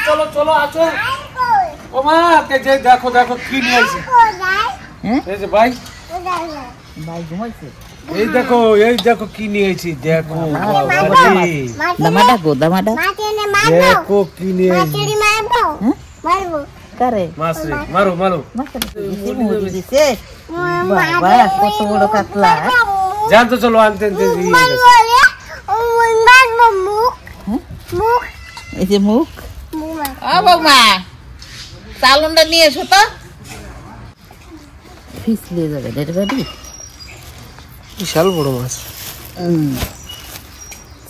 চলো চলো আসো। ও মা দেখো দেখো কি নিয়ে আসছে। এই যে ভাই ভাই ঘুমাইছে। এই দেখো কি নিয়েছি। দেখো দামাটা গো দামাটা। দেখো কি নিয়েছি। কারে মাছ রে মারো মারো। বাবা কত বড় কাতলা। যান তো চলো আনতে আনতে। এই যে মুখ। বৌমা চালনটা নিয়ে এসো তো। ফিসলে যাবে ডেড বাড়ি। বিশাল বড় মাছ।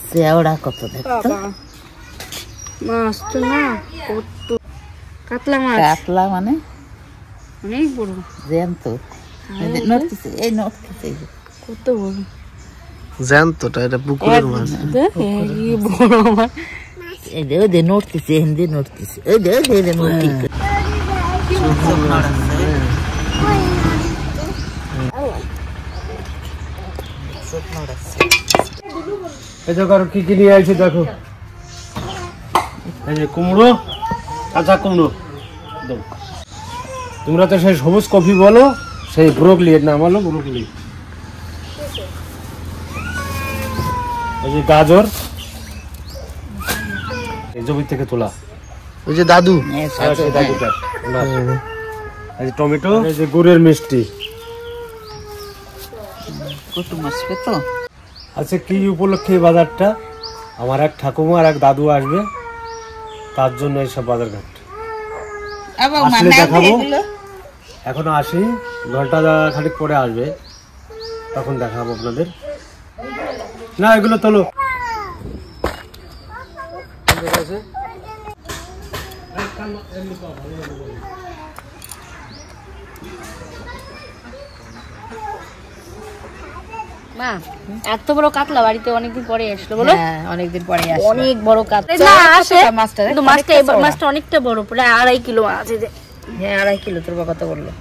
সেওড়া কত দেখতো। মাছ তো না কত কাতলা মাছ। কাতলা মানে অনেক বড় জ্যান্ত। নড়তেছে এই নড়তেছে কত বড় জ্যান্তটা। এটা পুকুরের মাছ। কি বড় মাছ। এই দে নড়তেছে হিন্দি নড়তেছে। এই দে নড়তি। এই দেখো আর কি কি নিয়ে আসছে দেখো। এই যে কুমড়ো, কাঁচা কুমড়ো। তোমরা তো সেই সবুজ কফি বলো, সেই ব্রোকলি। এর নাম হলো ব্রোকলি। এই যে গাজর, এই জমি থেকে তোলা। ওই যে দাদু, দাদুটা। এই যে টমেটো, এই যে গুড়ের মিষ্টি। কত মাছ পেত। আচ্ছা কি উপলক্ষে বাজারটা? আমার এক ঠাকুমা আর এক দাদু আসবে, তার জন্য এইসব বাজার ঘাট। আসলে দেখাবো। এখনো আসি, ঘন্টা খানিক পরে আসবে, তখন দেখাবো আপনাদের। না এগুলো তোলো। মা এত বড় কাতলা বাড়িতে অনেকদিন পরে আসলো বলো। অনেকদিন পরে আসে। অনেক বড় কাতলা না আসে মাছটা। কিন্তু মাছটা অনেকটা বড়, প্রায় 2.5 কিলো আছে। হ্যাঁ 2.5 কিলো। তোর বাবা কত বললো?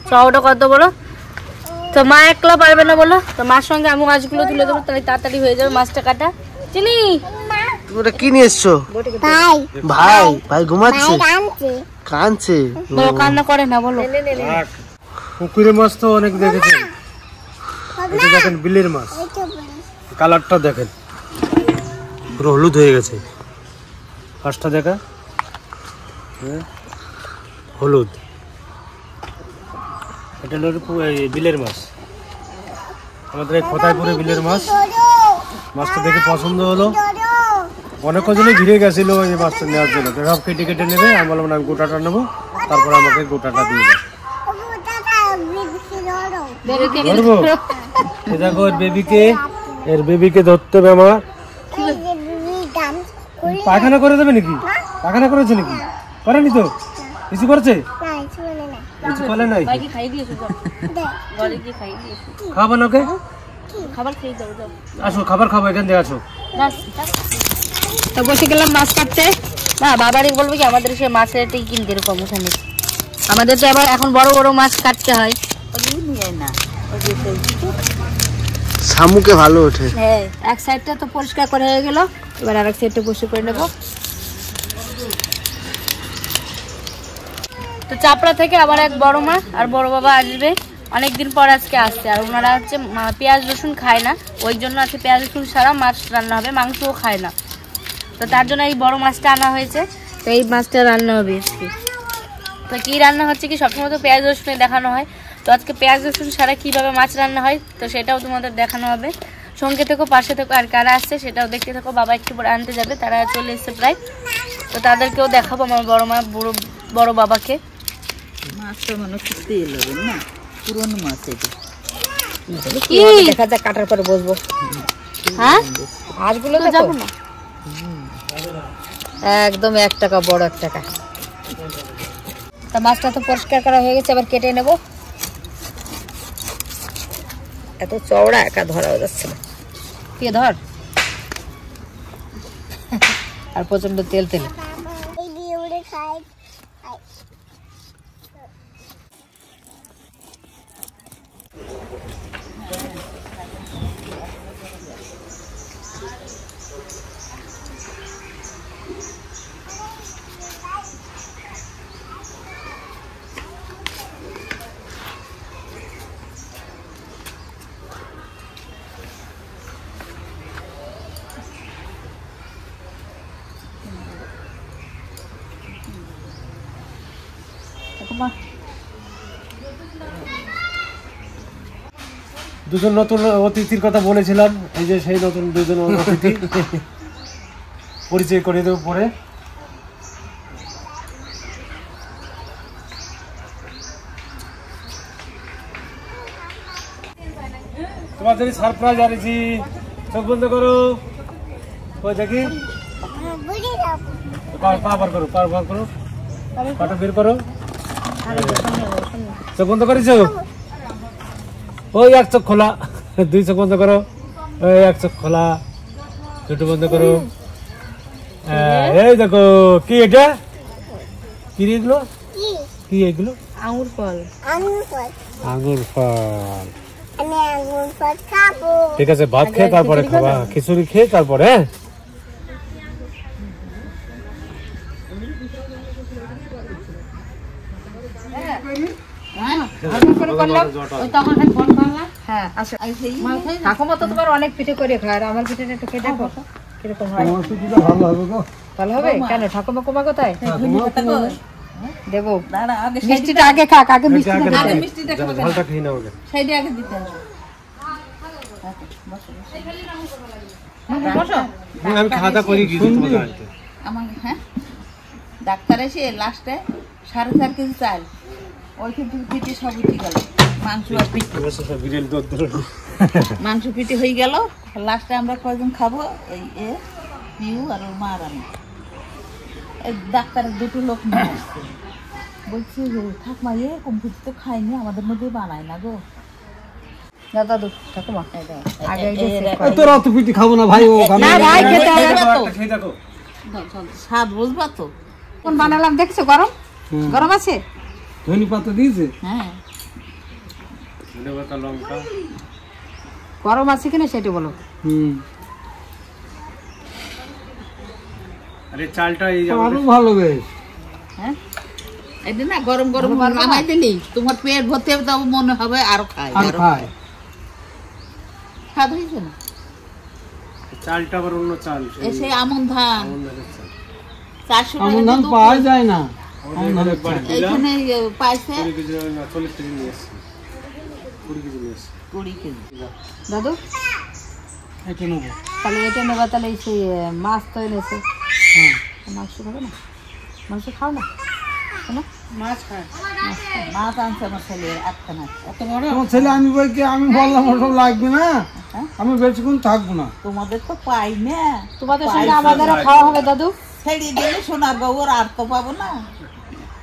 চাওটা কত বড়। তো মা একলা পারবে না বলো, তো মার সঙ্গে আমি মাছগুলো তুলে দেবো, তাহলে তাড়াতাড়ি হয়ে যাবে মাছটা কাটা। চিনি তোমরা কি নিয়ে এসছো? ভাই ভাই ঘুমাচ্ছে, কাঁদছে। কান্না করে না বলো। পুকুরের মাছ তো অনেক দেখেছেন। এটা দেখেন বিলের মাছ, কালারটা দেখেন পুরো হলুদ হয়ে গেছে। ফার্স্টটা দেখা, হলুদ। এটা হলো বিলের মাছ, আমাদের এই খোতাইপুরে বিলের মাছ। মাছটা দেখে পছন্দ হলো, অনেক কজনে ঘিরে গেছিল এই মাছটা নেওয়ার জন্য। সব কেটে কেটে নেবে, আমি বললাম না আমি গোটাটা নেবো, তারপরে আমাকে গোটাটা দিয়ে দেবে। দেখো এর বেবিকে ধরতে হবে আমার। পায়খানা করে দেবে নাকি? পায়খানা করেছে নাকি? করেনি তো? কিছু করেছে? কিছু করে নাই। খাবো না ওকে? আসো খাবার খাবো, এখান থেকে আসো। তো বসে গেলাম মাছ কাটতে। না বাবারই বলবো কি আমাদের সে মাছের রেটেই কিনতে এরকম ওখানে। আমাদের তো আবার এখন বড় বড় মাছ কাটতে হয় না। শামুকে ভালো ওঠে। হ্যাঁ এক সাইডটা তো পরিষ্কার করে হয়ে গেল, এবার আরেক সাইডটা পরিষ্কার করে নেব। তো চাপড়া থেকে আবার এক বড় মা আর বড় বাবা আসবে, অনেকদিন পর আজকে আসছে। আর ওনারা হচ্ছে পেঁয়াজ রসুন খায় না, ওই জন্য আজকে পেঁয়াজ রসুন ছাড়া মাছ রান্না হবে, মাংসও খায় না। তো তার জন্য এই বড় মাছটা আনা হয়েছে, তো এই মাছটা রান্না হবে আজকে। তো কী রান্না হচ্ছে কি, সবসময় তো পেঁয়াজ রসুনে দেখানো হয়, তো আজকে পেঁয়াজ রসুন ছাড়া কীভাবে মাছ রান্না হয় তো সেটাও তোমাদের দেখানো হবে। সঙ্গে থেকো, পাশে থেকো, আর কারা আসছে সেটাও দেখতে থাকো। বাবা একটু পরে আনতে যাবে, তারা চলে এসছে প্রায়, তো তাদেরকেও দেখাবো। আমার বড় মা বড় বাবাকে। মাছটা মনে খুঁজতে এলো না, পুরনো মাছ। কি দেখা যাক, কাটার পরে বসবো। হ্যাঁ মাছগুলো তো যাবো না একদম 1 টাকা বড় 1 টাকা। তা মাছটা তো পরিষ্কার করা হয়ে গেছে, আবার কেটে নেব। এত চওড়া একা ধরা যাচ্ছে না। কে ধর আর প্রচন্ড তেল তেল। ঠাকুমা দুজন নতুন অতিথির কথা বলেছিলাম, এই যে সেই নতুন দুজন অতিথি পরিচয় করে দেবো পরে। তোমার জন্য সারপ্রাইজ আনেছি, চোখ বন্ধ করো, ওই দেখি পা বার করো, পা বার করো, পাটা বের করো, চোখ বন্ধ করেছ, ওই এক চোখ খোলা, দুই চোখ বন্ধ করো, ওই এক চোখ খোলা, দুটো বন্ধ করো। এই দেখো কি এটা, কি এগুলো, কি এগুলো? আঙুর ফল। আঙুর ফল। ঠিক আছে, ভাত খেয়ে তারপরে খাবা, খিচুড়ি খেয়ে তারপরে। ঠাকুমা তো তোমার অনেক পিঠে করে খায়, আর আমার পিঠেটা একটু খেয়ে দেখো কিরকম হয়। ভালো হবে কেন? ঠাকুমা কোমা কোথায় দেবো? মিষ্টিটা আগে খাক, আগে মিষ্টিটা ঝালটা খেয়ে নাও। সেইটা আগে দিতে হবে। বসো, আমি খাওয়া দাওয়া করি কি আমার হ্যাঁ ডাক্তার এসে লাস্টে 4.5 কেজি চাল, ওই কিন্তু পিঠে সব উঠে গেল, মাংস আর পিঠে, মাংস পিঠে হয়ে গেল। লাস্টে আমরা কয়জন খাবো, এই এ পিউ আর ওর মা আর আমি। এই ডাক্তারের দুটো লোক নিয়ে আসছে, বলছি ঠাকুমা এরকম পিঠে তো খাইনি, আমাদের মধ্যে বানায় না গো। দাদু ঠাকুমা তোর অত পিঠে খাবো না ভাই, ও স্বাদ বুঝবা তো কোন বানালাম দেখছো? গরম গরম আছে, ধনে পাতা দিয়েছে। হ্যাঁ লঙ্কা গরম আছে কিনা সেটা বলো। আরে চালটা এই আরো ভালো বেশ। হ্যাঁ এটা না গরম গরম নামাই দিলি তোমার পেট ভর্তি হবে, তবে মনে হবে আরো খাই, আর আরো খায় খাওয়া হয়েছে না। চালটা আবার অন্য চাল, এসে আমন ধান 400 এমন টাকা ধান তো পাওয়া যায় না। এইখানে পাইছে 40 কেজি নিয়ে এসছি, 20 কেজি নিয়ে এসছি। 20 কেজি। দাদু এটা নেবো। তাহলে এটা নেবা, তাহলে সেই মাছ তো এনেছে। হ্যাঁ মাংস খাবে না? মাংস খাও না কেন? মাছ খায়, মাছ আনছে আমার ছেলে একখানা এত বড়। তোমার ছেলে আমি বই কি আমি বললাম ওসব লাগবে না, আমি বেশিক্ষণ থাকবো না। তোমাদের তো পাই না, তোমাদের সঙ্গে আমাদেরও খাওয়া হবে দাদু। ছেড়ে দিলে সোনার বাবুর আর তো পাবো না।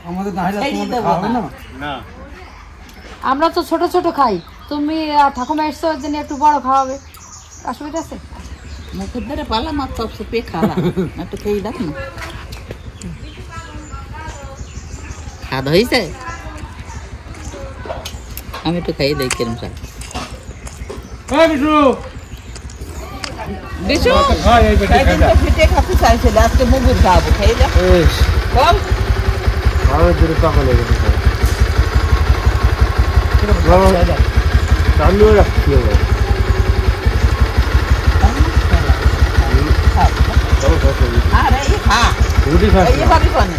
আমাদের না হলে ছেড়ে তোমাদের দেবো খাওয়াবে না। না। না আমরা তো ছোট ছোট খাই, তুমি ঠাকুমা এসছো ওর জন্য একটু বড় খাওয়াবে, অসুবিধা আছে? মুখের ধরে পালা মাছ সব সুপে খালা, একটু খেয়ে দেখ না। খাওয়া হয়েছে, আমি একটু খাই দেই কিরম স্যার। এই বিশু বিশু ভাই এই বেটা খাই যা, পিঠে খাতে চাইছিল, আজকে মুগুর খাবো, খেয়ে যা। এই বল আমার দিকে পাগল হয়ে গেছে। চালু রাখছি হবে। আর এই খা, রুটি খাচ্ছি এই ভাবি কোনে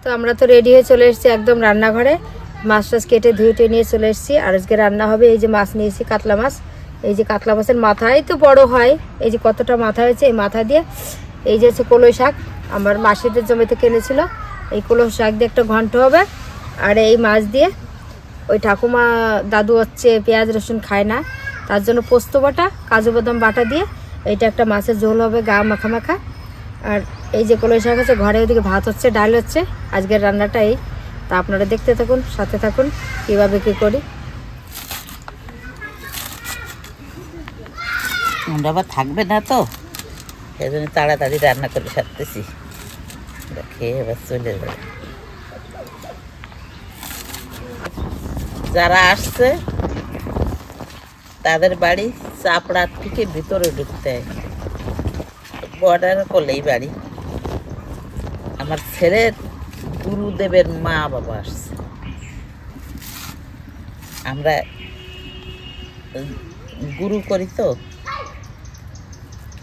তো আমরা তো রেডি হয়ে চলে এসেছি একদম রান্নাঘরে, মাছ টাছ কেটে ধুয়ে নিয়ে চলে এসেছি। আর আজকে রান্না হবে, এই যে মাছ নিয়েছি কাতলা মাছ, এই যে কাতলা মাছের মাথায় তো বড় হয়, এই যে কতটা মাথা হয়েছে, এই মাথা দিয়ে এই যে হচ্ছে কলই শাক, আমার মাসিদের জমিতে কিনেছিল, এই কলই শাক দিয়ে একটা ঘন্ট হবে। আর এই মাছ দিয়ে ওই ঠাকুমা দাদু হচ্ছে পেঁয়াজ রসুন খায় না, তার জন্য পোস্ত বাটা কাজু বাদাম বাটা দিয়ে এইটা একটা মাছের ঝোল হবে, গা মাখা মাখা। আর এই যে কলই শাক আছে ঘরে, ওদিকে ভাত হচ্ছে, ডাল হচ্ছে, আজকের রান্নাটা এই। তা আপনারা দেখতে থাকুন, সাথে থাকুন কীভাবে কী করি। আমরা আবার থাকবে না তো, এই জন্য তাড়াতাড়ি রান্না করে সারতেছি, খেয়ে এবার চলে যাবে। যারা আসছে তাদের বাড়ি চাপড়ার থেকে ভিতরে ঢুকতে হয়, বর্ডার করলেই বাড়ি। আমার ছেলের গুরুদেবের মা বাবা আসছে। আমরা গুরু করি তো,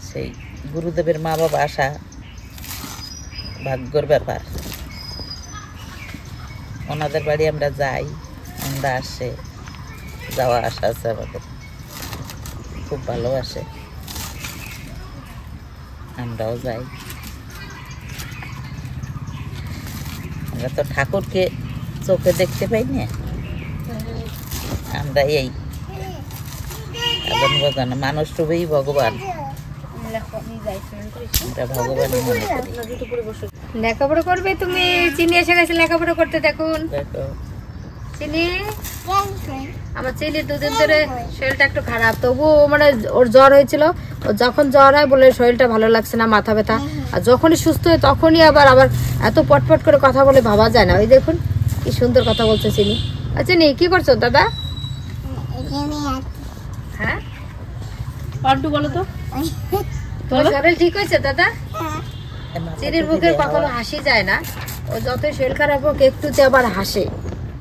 সেই গুরুদেবের মা বাবা আসা ভাগ্যর ব্যাপার। ওনাদের বাড়ি আমরা যাই, আমরা আসে, যাওয়া আসা আছে আমাদের, খুব ভালোবাসে, আমরাও যাই। আমরা তো ঠাকুরকে চোখে দেখতে পাই না, আমরা এই আদান বাজানো মানুষ রূপেই ভগবান, আমরা ভগবানই মনে করি। লেখাপড়া করবে তুমি? চিনি এসে গেছে লেখাপড়া করতে। দেখুন দেখো চিনি, আমার চিনির দুদিন ধরে শরীরটা একটু খারাপ, তবুও মানে ওর জ্বর হয়েছিল। ও যখন জ্বর হয় বলে শরীরটা ভালো লাগছে না, মাথা ব্যথা, আর যখনই সুস্থ হয় তখনই আবার এত পটপট করে কথা বলে ভাবা যায় না। ওই দেখুন কি সুন্দর কথা বলছে চিনি। আচ্ছা চিনি কি করছো দাদা? হ্যাঁ পাল্টু বলো তো। তোমার শরীর ঠিক হয়েছে দাদা? চিনির মুখে কখনো হাসি যায় না, ও যতই শরীর খারাপ হোক একটুতে আবার হাসে,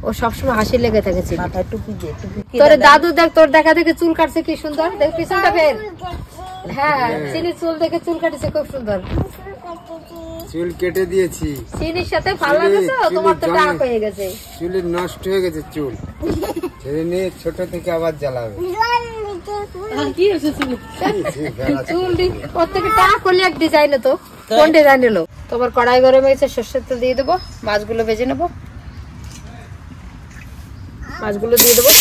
ও সবসময় হাসি লেগে থাকে। মাথায় টুপি দিয়ে, টুপি তোর দাদু দেখ, তোর দেখা দেখে চুল কাটছে কি সুন্দর, দেখ পিছনটা ফের। হ্যাঁ চিনির চুল দেখে চুল কাটেছে খুব সুন্দর। চুল কেটে দিয়েছি, চিনির সাথে পাল্লা গেছে, তোমার তো টাক হয়ে গেছে, চুলের নষ্ট হয়ে গেছে চুল, ছেড়ে নিয়ে ছোট থেকে আবার জ্বালাবে। চুল প্রত্যেকে টাক হলে এক ডিজাইন তো, কোন ডিজাইন এলো? তোমার কড়াই গরম হয়েছে, সর্ষের তেল দিয়ে দেবো, মাছগুলো ভেজে নেবো, মাছগুলো দিয়ে দেবো।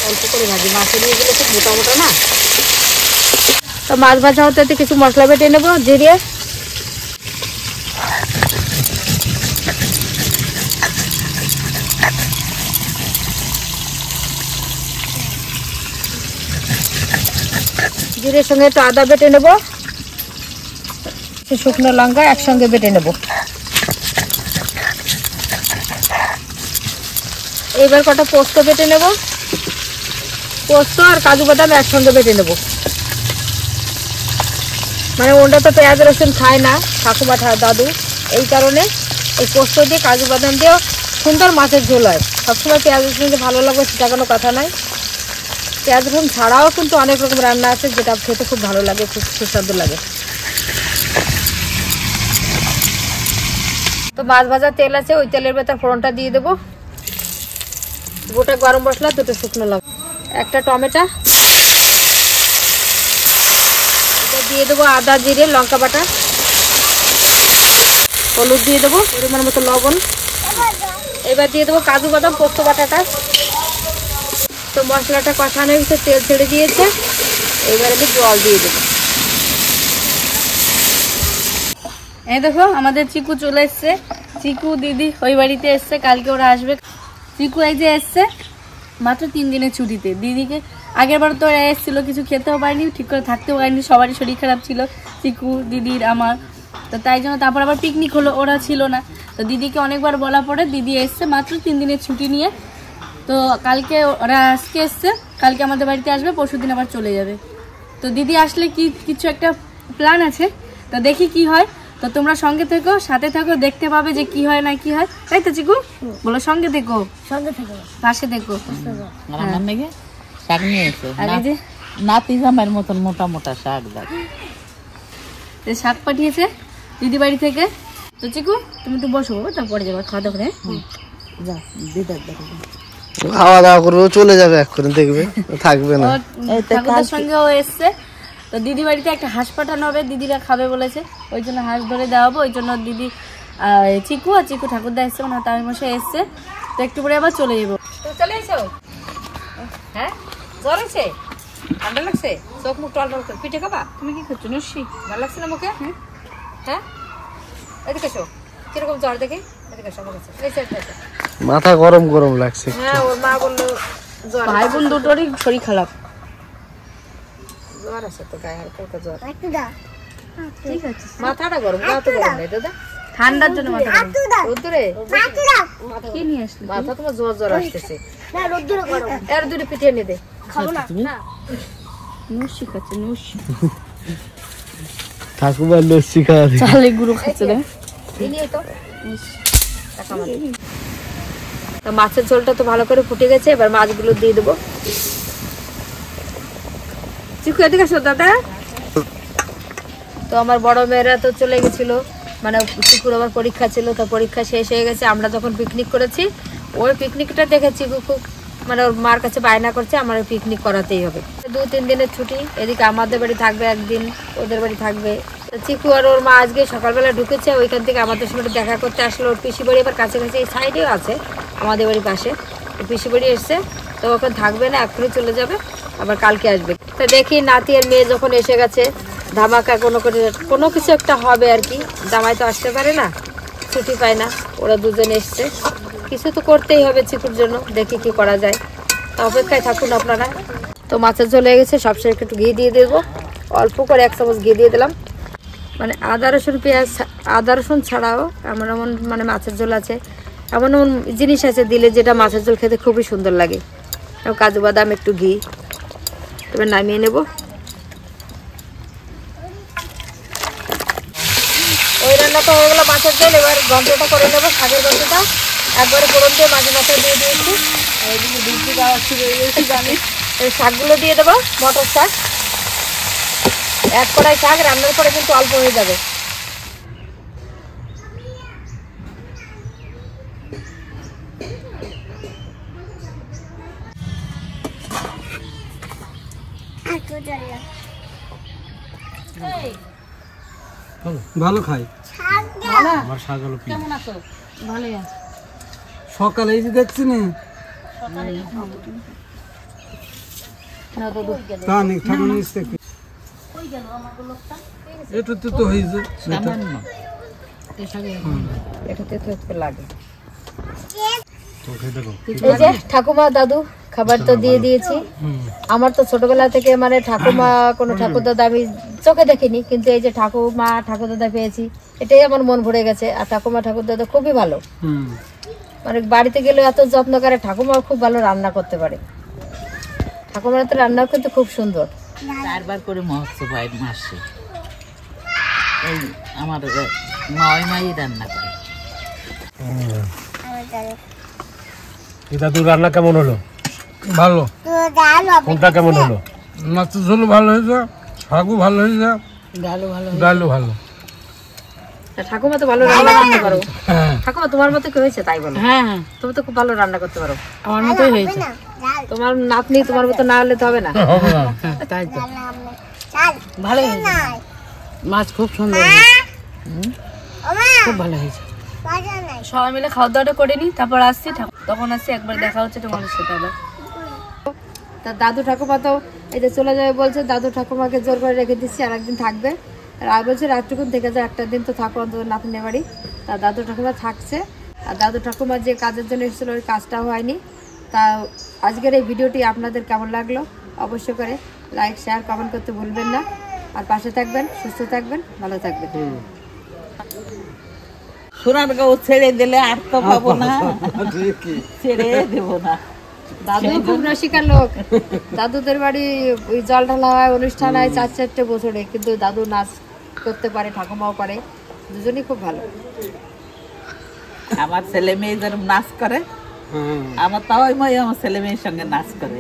অল্প করে ভাজি, মাছের দিয়ে গেলে খুব মোটা মোটা না। তো মাছ ভাজা হতে কিছু মশলা বেটে নেবো, জিরে, জিরের সঙ্গে একটু আদা বেটে নেবো, শুকনো লঙ্কা একসঙ্গে বেটে নেবো। এবার কটা পোস্ত বেটে নেব, পোস্ত আর কাজু বাদাম একসঙ্গে বেটে নেব। মানে ওটা তো পেঁয়াজ রসুন খায় না ঠাকুমা দাদু, এই কারণে এই পোস্ত দিয়ে কাজু বাদাম দিয়েও সুন্দর মাছের ঝোল হয়। সবসময় পেঁয়াজ রসুন দিয়ে ভালো লাগবে সেটা কোনো কথা নয়, পেঁয়াজ রসুন ছাড়াও কিন্তু অনেক রকম রান্না আছে যেটা খেতে খুব ভালো লাগে, খুব সুস্বাদু লাগে। তো মাছ ভাজার তেল আছে, ওই তেলের ভেতর ফোড়নটা দিয়ে দেবো, গোটা গরম মশলা, দুটো শুকনো লঙ্কা, একটা টমেটো, এটা দিয়ে দেবো আদা জিরে লঙ্কা বাটা, হলুদ দিয়ে দেবো পরিমাণ মতো লবণ, এবার দিয়ে দেবো কাজু বাদাম পোস্ত বাটাটা। তো মশলাটা কষানো হয়েছে, তেল ছেড়ে দিয়েছে, এবার আমি জল দিয়ে দেবো। এই দেখো আমাদের চিকু চলে এসছে, চিকু দিদি ওই বাড়িতে এসছে, কালকে ওরা আসবে। চিকু এই যে এসছে মাত্র 3 দিনের ছুটিতে, দিদিকে আগের বার তো ওরা এসেছিলো, কিছু খেতেও পারিনি, ঠিক করে থাকতেও পারিনি, সবারই শরীর খারাপ ছিল, চিকু দিদির আমার, তো তাই জন্য তারপর আবার পিকনিক হলো, ওরা ছিল না। তো দিদিকে অনেকবার বলা পরে দিদি এসছে মাত্র 3 দিনের ছুটি নিয়ে। তো কালকে ওরা আজকে এসছে, কালকে আমাদের বাড়িতে আসবে, পরশুদিন আবার চলে যাবে। তো দিদি আসলে কিছু একটা প্ল্যান আছে, তো দেখি কি হয়। তো তোমরা সঙ্গে থেকো, সাথে থাকো, দেখতে পাবে যে কি হয় না কি হয়, তাই তো চিকু? বলো সঙ্গে থেকো, সঙ্গে থেকো, পাশে দেখো। রান্নার নাকি শাক নিয়ে এসো, আর এই যে নাতি জামাইয়ের মতন মোটা মোটা শাক দেখ, শাক পাঠিয়েছে দিদি বাড়ি থেকে। তো চিকু তুমি একটু বসো, তারপরে যাবো খাওয়া দাওয়া করে। যা দিদার দেখো, খাওয়া দাওয়া করবো, চলে যাবে এক্ষুনি, দেখবে থাকবে না। ঠাকুরদার সঙ্গেও এসছে, তো দিদি বাড়িতে একটা হাঁস পাঠানো হবে, দিদিরা খাবে বলেছে, ওই জন্য হাঁস ধরে দেওয়া হবে। ওই জন্য দিদি চিকু আর চিকু ঠাকুরদা এসছে, মানে তামিল মশাই এসছে, তো একটু পরে আবার চলে যাবো। তুমি চলে এসো? হ্যাঁ জ্বর হয়েছে, ঠান্ডা লাগছে, চোখ মুখ টল টল করে, পিঠে খাবা? তুমি কি করছো নস্যি? ভালো লাগছে না মুখে? হ্যাঁ এদিকে এসো, কিরকম জ্বর দেখে, এদিকে এসো আমার কাছে, এই সাইডটা এসো। মাথা গরম গরম লাগছে। হ্যাঁ ওর মা বললো জ্বর, ভাই বোন দুটোরই শরীর খারাপ। জ্বর আছে তো, গায়ে হালকা হালকা জ্বর, ঠিক আছে, মাথাটা গরম, গা তো গরম নেই দাদা, ঠান্ডার জন্য মাথা গরম। রোদ্দুরে কি নিয়ে আসলে? মাথা তোমার জ্বর জ্বর আসতেছে। এর দুটো পিটিয়ে নিয়ে দে। নস্যি খাচ্ছে নস্যি, ঠাকুমার লস্যি খাওয়াবে। চালে গুঁড়ো খাচ্ছে রে। এই নিয়ে তো তো মাছের ঝোলটা তো ভালো করে ফুটে গেছে, এবার মাছগুলো দিয়ে দেবো। চিকু এদিকে আসো দাদা। তো আমার বড় মেয়েরা তো চলে গেছিল, মানে চিকুর আবার পরীক্ষা ছিল, তো পরীক্ষা শেষ হয়ে গেছে। আমরা যখন পিকনিক করেছি ওই পিকনিকটা দেখে চিকু খুব মানে ওর মার কাছে বায়না করছে আমার পিকনিক করাতেই হবে। 2-3 দিনের ছুটি, এদিকে আমাদের বাড়ি থাকবে একদিন, ওদের বাড়ি থাকবে। তো চিকু আর ওর মা আজকে সকালবেলা ঢুকেছে, ওইখান থেকে আমাদের সঙ্গে দেখা করতে আসলো। ওর পিসি বাড়ি আবার কাছাকাছি এই সাইডেও আছে আমাদের বাড়ির পাশে, পিসি বাড়ি এসছে। তো ওখানে থাকবে না, এখনই চলে যাবে, আবার কালকে আসবে। তো দেখি নাতি আর মেয়ে যখন এসে গেছে, ধামাকা কোনো কিছু একটা হবে আর কি। জামাই তো আসতে পারে না, ছুটি পায় না, ওরা দুজন এসছে, কিছু তো করতেই হবে চিকুর জন্য। দেখি কি করা যায়, তা অপেক্ষায় থাকুন আপনারা। তো মাছের ঝোল হয়ে গেছে, সবসময় একটু ঘি দিয়ে দেবো, অল্প করে 1 চামচ ঘি দিয়ে দিলাম। মানে আদা রসুন পেঁয়াজ, আদা রসুন ছাড়াও এমন এমন মানে মাছের ঝোল আছে, এমন এমন জিনিস আছে দিলে যেটা মাছের ঝোল খেতে খুবই সুন্দর লাগে। কাজু বাদাম, একটু ঘি, তবে নামিয়ে নেব। ওই রান্না তো হয়ে গেলো মাছের ঝোল। এবার গন্ধটা করে নেবো, শাকের গন্ধটা একবারে ফোড়ন দিয়ে মাঝে মাথায় দিয়ে দিয়েছি। এইদিকে ডিমটি দেওয়া শুরু হয়ে গেছি আমি। এই শাকগুলো দিয়ে দেবো, মটর শাক, 1 কড়াই শাক রান্নার পরে কিন্তু অল্প হয়ে যাবে। ভালো খাই। আমার শাক হলো প্রিয়। কেমন আছো? ভালোই আছে। সকালে এই যে দেখছি না তা নেই, ঠাকুর নিচ থেকে এটাতে তো হয়েছে এটাতে তো একটু লাগে। তো খেয়ে দেখো। এই যে ঠাকুমা দাদু খাবার তো দিয়ে দিয়েছি। আমার তো ছোটবেলা থেকে মানে ঠাকুমা কোনো ঠাকুর দাদা আমি চোখে দেখিনি, কিন্তু এই যে ঠাকুমা ঠাকুর দাদা পেয়েছি, এটাই আমার মন ভরে গেছে। আর ঠাকুমা ঠাকুর দাদা খুবই ভালো, মানে বাড়িতে গেলে এত যত্ন করে। ঠাকুমাও খুব ভালো রান্না করতে পারে, ঠাকুমার তো রান্নাও কিন্তু খুব সুন্দর। 4বার করে মহোৎসব হয় মাসে। এই আমার 9 মাই রান্না করে। দাদুর রান্না কেমন হলো? ভালো। কোনটা কেমন হলো? মাছের ঝোল ভালো হয়েছে, শাকও ভালো হয়েছে, ডালও ভালো। ঠাকুমা তো ভালো রান্না করতে পারো। ঠাকুমা তোমার মতো কি হয়েছে তাই বলো? হ্যাঁ, তুমি তো খুব ভালো রান্না করতে পারো। আমার মতোই হয়েছে। তোমার নাতনি তোমার মতো না হলে তো হবে না। তাই তো ভালো হয়েছে, মাছ খুব সুন্দর, খুব ভালো হয়েছে। সবাই মিলে খাওয়া দাওয়াটা করে নি, তারপর আসছি, তখন আসছি একবার দেখা হচ্ছে তোমাদের সাথে আবার। তা দাদু ঠাকুমা তো এই যে চলে যাবে বলছে, দাদু ঠাকুমাকে জোর করে রেখে দিচ্ছি, আর একদিন থাকবে। আর বলছে রাতটুকুন থেকে যায়, একটা দিন তো থাকো অন্তত নাতনি বাড়ি। তা দাদু ঠাকুমা থাকছে। আর দাদু ঠাকুমার যে কাজের জন্য এসেছিলো ওই কাজটাও হয়নি। তা আজকের এই ভিডিওটি আপনাদের কেমন লাগলো অবশ্যই করে লাইক, শেয়ার, কমেন্ট করতে ভুলবেন না। আর পাশে থাকবেন, সুস্থ থাকবেন, ভালো থাকবেন। সোনারগাঁও ছেড়ে দিলে আর তো পাবো না, ছেড়ে দেবো না। দাদু খুব রসিকার লোক। দাদুদের বাড়ি ওই জল ঢালা হয়, অনুষ্ঠান হয় 4-4টে বছরে, কিন্তু দাদু নাচ করতে পারে, ঠাকুমাও পারে, দুজনেই খুব ভালো। আমার ছেলে মেয়ে যেরকম নাচ করে, আমার তাও আমার ছেলে মেয়ের সঙ্গে নাচ করে।